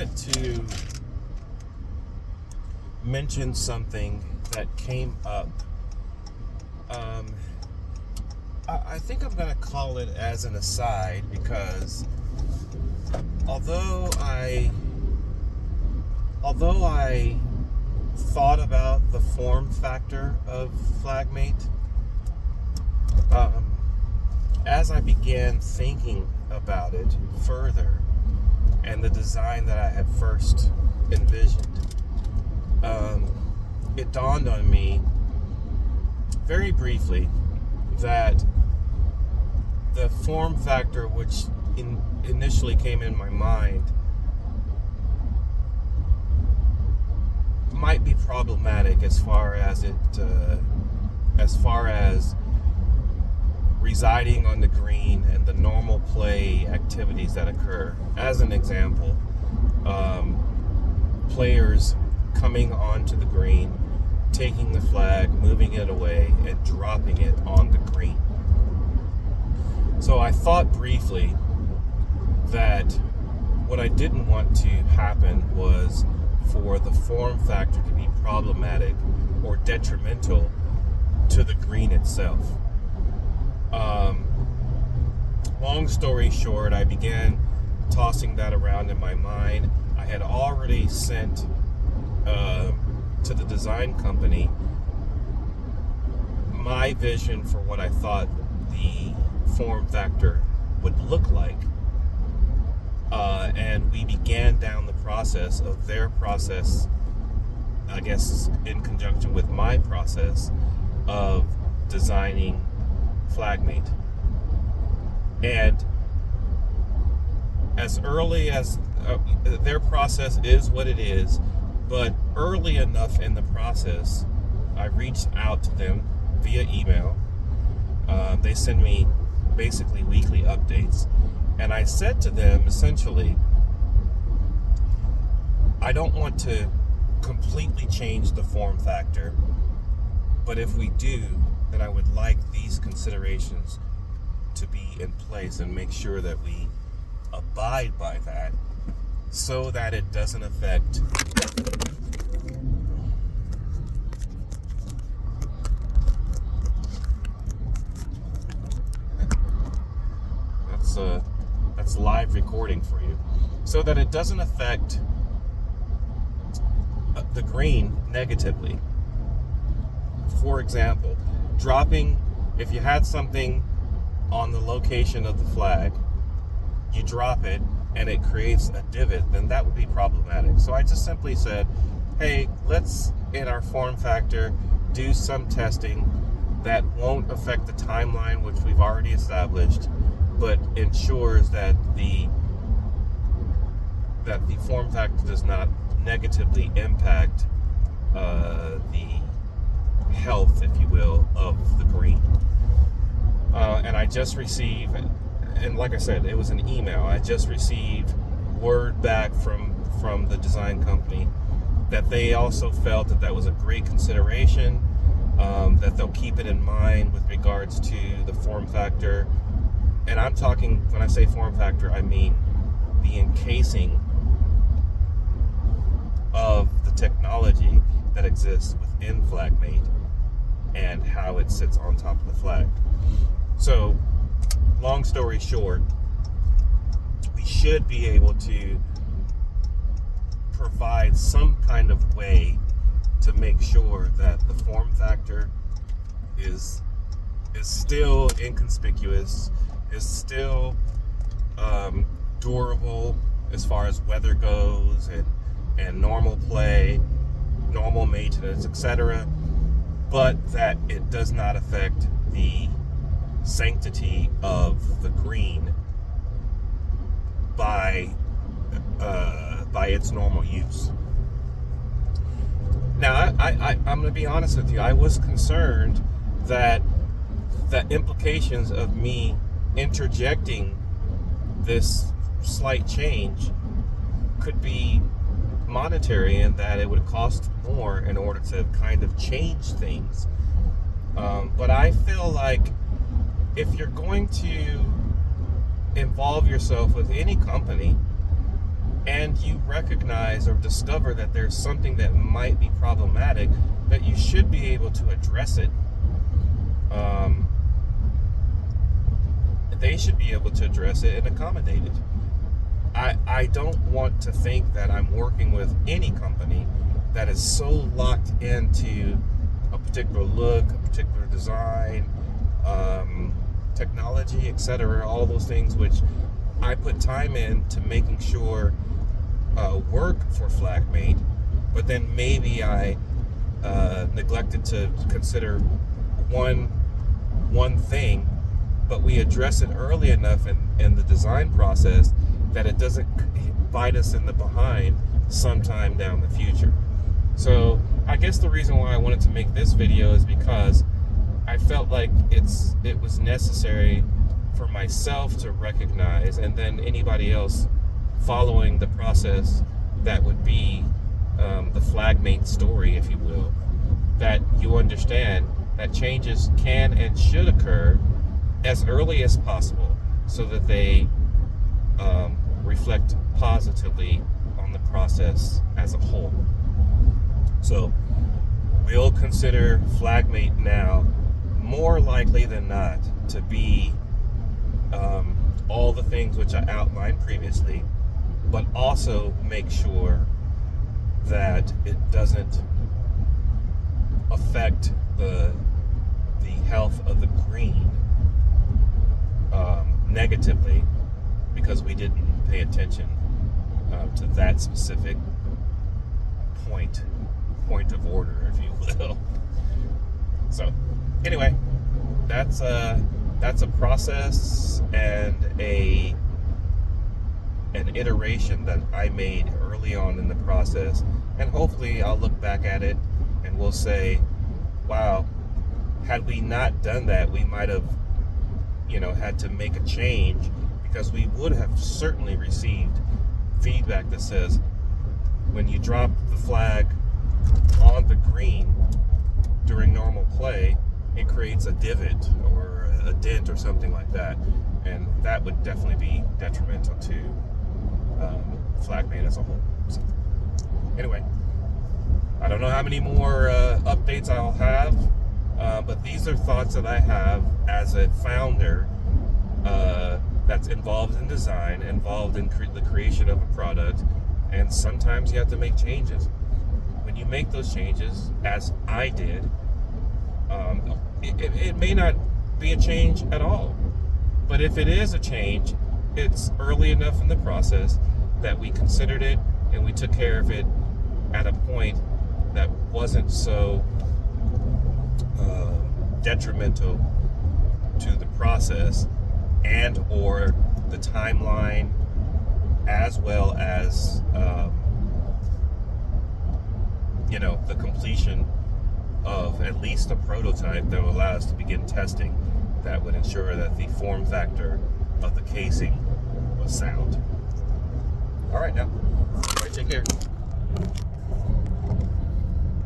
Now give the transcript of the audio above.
wanted to mention something that came up. I think I'm going to call it as an aside, because although I thought about the form factor of FlagMate, as I began thinking about it further and the design that I had first envisioned, it dawned on me very briefly that the form factor which initially came in my mind might be problematic as far as residing on the green and the normal play activities that occur. As an example, players coming onto the green, taking the flag, moving it away, and dropping it on the green. So I thought briefly that what I didn't want to happen was for the form factor to be problematic or detrimental to the green itself. Long story short, I began tossing that around in my mind. I had already sent to the design company my vision for what I thought the form factor would look like. And we began down the process of their process, I guess in conjunction with my process of designing FlagMate. And as early as their process is what it is, but early enough in the process, I reached out to them via email. They send me basically weekly updates. And I said to them, essentially, I don't want to completely change the form factor, but if we do, then I would like these considerations to be in place and make sure that we abide by that so that it doesn't affect that's live recording for you, so that it doesn't affect the green negatively. For example, dropping, if you had something on the location of the flag, you drop it and it creates a divot, then that would be problematic. So I just simply said, hey, let's, in our form factor, do some testing that won't affect the timeline which we've already established, but ensures that the form factor does not negatively impact the health, if you will, of the green. And I just received, and like I said, it was an email. I just received word back from the design company that they also felt that that was a great consideration, that they'll keep it in mind with regards to the form factor. And I'm talking, when I say form factor, I mean the encasing of the technology that exists within FlagMate and how it sits on top of the flag. So, long story short, we should be able to provide some kind of way to make sure that the form factor is still inconspicuous, is still durable as far as weather goes and normal play, normal maintenance, etc., but that it does not affect the sanctity of the green by its normal use. Now, I'm going to be honest with you. I was concerned that the implications of me interjecting this slight change could be monetary, and that it would cost more in order to kind of change things. But I feel like if you're going to involve yourself with any company, and you recognize or discover that there's something that might be problematic, that you should be able to address it. They should be able to address it and accommodate it. I don't want to think that I'm working with any company that is so locked into a particular look, a particular design, technology, etc., all those things which I put time into making sure work for FlagMate, but then maybe I neglected to consider one thing, but we address it early enough in the design process that it doesn't bite us in the behind sometime down the future. So I guess the reason why I wanted to make this video is because I felt like it was necessary for myself to recognize, and then anybody else following the process that would be the FlagMate story, if you will, that you understand that changes can and should occur as early as possible so that they reflect positively on the process as a whole. So we'll consider FlagMate now more likely than not to be all the things which I outlined previously, but also make sure that it doesn't affect the health of the green negatively, because we didn't pay attention to that specific point of order, if you will. So anyway, that's a process and an iteration that I made early on in the process, and hopefully I'll look back at it and we'll say, wow, had we not done that, we might have had to make a change, because we would have certainly received feedback that says when you drop the flag on the green during normal play, it creates a divot or a dent or something like that, and that would definitely be detrimental to FlagMate as a whole. So, anyway, I don't know how many more updates I'll have, but these are thoughts that I have as a founder that's involved in design, involved in the creation of a product, and sometimes you have to make changes. When you make those changes, as I did, it may not be a change at all, but if it is a change, it's early enough in the process that we considered it and we took care of it at a point that wasn't so detrimental to the process and or the timeline, as well as the completion of at least a prototype that will allow us to begin testing, that would ensure that the form factor of the casing was sound. All right, now, all right, take care.